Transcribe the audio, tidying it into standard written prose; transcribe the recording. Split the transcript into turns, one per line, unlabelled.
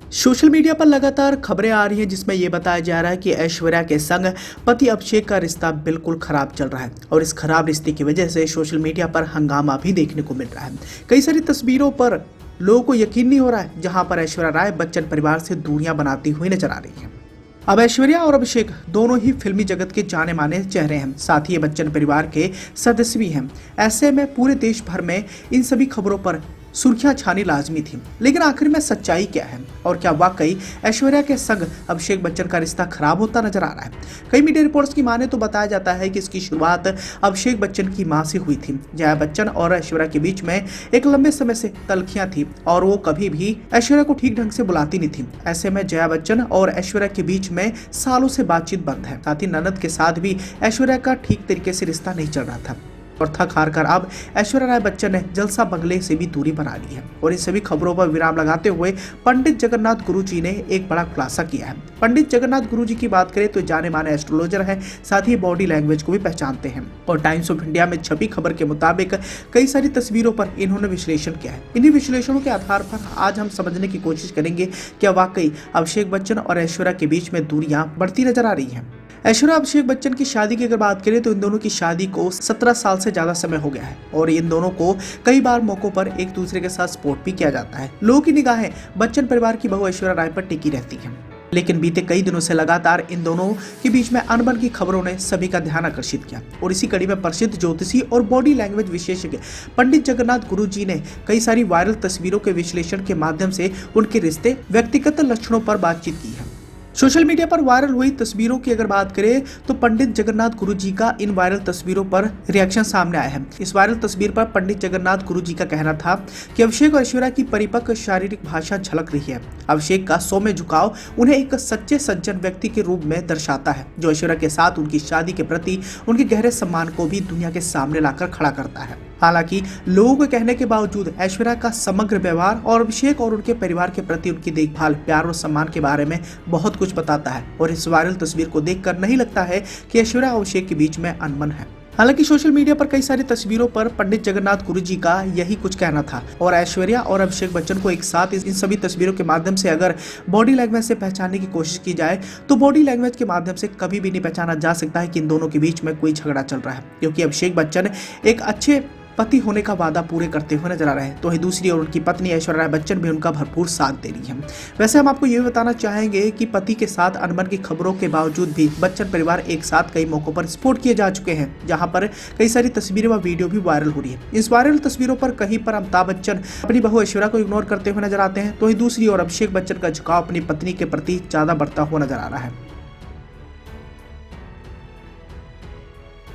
Social media पर लगातार खबरें आ रही हैं जिसमें यह बताया जा रहा है कि ऐश्वर्या के संग पति अभिषेक का रिश्ता बिल्कुल खराब चल रहा है और इस खराब रिश्ते की वजह से सोशल मीडिया पर हंगामा भी देखने को मिल रहा है। कई सारी तस्वीरों पर लोगों को यकीन नहीं हो रहा है जहां पर ऐश्वर्या राय बच्चन परिवार से दूरियां बनाती हुई नजर आ रही है। अब ऐश्वर्या और अभिषेक दोनों ही फिल्मी जगत के जाने माने चेहरे हैं, साथ ही ये बच्चन परिवार के सदस्य भी हैं। ऐसे में पूरे देश भर में इन सभी खबरों पर सुर्खियां छानी लाजमी थी, लेकिन आखिर में सच्चाई क्या है और क्या वाकई ऐश्वर्या के संग अभिषेक बच्चन का रिश्ता खराब होता नजर आ रहा है। कई मीडिया रिपोर्ट्स की माने तो बताया जाता है कि इसकी शुरुआत अभिषेक बच्चन की मां से हुई थी। जया बच्चन और ऐश्वर्या के बीच में एक लंबे समय से तल्खियां थी और वो कभी भी ऐश्वर्या को ठीक ढंग से बुलाती नहीं थी। ऐसे में जया बच्चन और ऐश्वर्या के बीच में सालों से बातचीत बंद है। साथ ही ननद के साथ भी ऐश्वर्या का ठीक तरीके से रिश्ता नहीं चल रहा था और थक हार कर अब ऐश्वर्या राय बच्चन ने जलसा बंगले से भी दूरी बना ली है। और इन सभी खबरों पर विराम लगाते हुए पंडित जगन्नाथ गुरुजी ने एक बड़ा खुलासा किया है। पंडित जगन्नाथ गुरुजी की बात करें तो जाने माने एस्ट्रोलॉजर हैं, साथ ही बॉडी लैंग्वेज को भी पहचानते हैं और टाइम्स ऑफ इंडिया में छपी खबर के मुताबिक कई सारी तस्वीरों पर इन्होंने विश्लेषण किया है। इन्हीं विश्लेषणों के आधार पर आज हम समझने की कोशिश करेंगे क्या वाकई अभिषेक बच्चन और ऐश्वर्या के बीच में दूरियां बढ़ती नजर आ रही हैं। ऐश्वर्या अभिषेक बच्चन की शादी की अगर बात करें तो इन दोनों की शादी को 17 साल से ज्यादा समय हो गया है और इन दोनों को कई बार मौकों पर एक दूसरे के साथ सपोर्ट भी किया जाता है। लोगों की निगाहें बच्चन परिवार की बहू ऐश्वर्या राय पर टिकी रहती हैं, लेकिन बीते कई दिनों से लगातार इन दोनों के बीच में अनबन की खबरों ने सभी का ध्यान आकर्षित किया और इसी कड़ी में प्रसिद्ध ज्योतिषी और बॉडी लैंग्वेज विशेषज्ञ पंडित जगन्नाथ गुरुजी ने कई सारी वायरल तस्वीरों के विश्लेषण के माध्यम से उनके रिश्ते व्यक्तिगत लक्षणों पर बातचीत की है। सोशल मीडिया पर वायरल हुई तस्वीरों की अगर बात करें तो पंडित जगन्नाथ गुरुजी का इन वायरल तस्वीरों पर रिएक्शन सामने आया है। इस वायरल तस्वीर पर पंडित जगन्नाथ गुरुजी का कहना था कि अभिषेक और ऐश्वर्या की परिपक्व शारीरिक भाषा झलक रही है। अभिषेक का सौम्य झुकाव उन्हें एक सच्चे सज्जन व्यक्ति के रूप में दर्शाता है, जो ऐश्वर्या के साथ उनकी शादी के प्रति उनके गहरे सम्मान को भी दुनिया के सामने लाकर खड़ा करता है। हालांकि लोगों के कहने के बावजूद ऐश्वर्या का समग्र व्यवहार और अभिषेक और उनके परिवार के प्रति उनकी देखभाल, प्यार और सम्मान के बारे में बहुत कुछ बताता है और इस वायरल तस्वीर को देखकर नहीं लगता है कि ऐश्वर्या और अभिषेक के बीच में अनबन है। हालांकि सोशल मीडिया पर कई सारी तस्वीरों पर पंडित जगन्नाथ गुरुजी का यही कुछ कहना था और ऐश्वर्या और अभिषेक बच्चन को एक साथ इन सभी तस्वीरों के माध्यम से अगर बॉडी लैंग्वेज से पहचानने की कोशिश की जाए तो बॉडी लैंग्वेज के माध्यम से कभी भी नहीं पहचाना जा सकता है कि इन दोनों के बीच में कोई झगड़ा चल रहा है, क्योंकि अभिषेक बच्चन एक अच्छे पति होने का वादा पूरे करते हुए नजर आ रहे हैं, तो वहीं दूसरी ओर उनकी पत्नी ऐश्वर्या राय बच्चन भी उनका भरपूर साथ दे रही है। वैसे हम आपको ये भी बताना चाहेंगे कि पति के साथ अनबन की खबरों के बावजूद भी बच्चन परिवार एक साथ कई मौकों पर सपोर्ट किए जा चुके हैं, जहां पर कई सारी तस्वीरें व वीडियो भी वायरल हो रही है। इस वायरल तस्वीरों पर कहीं पर अमिताभ बच्चन अपनी बहू ऐश्वर्या को इग्नोर करते हुए नजर आते हैं, तो वहीं दूसरी ओर अभिषेक बच्चन का झुकाव अपनी पत्नी के प्रति ज्यादा बढ़ता हुआ नजर आ रहा है।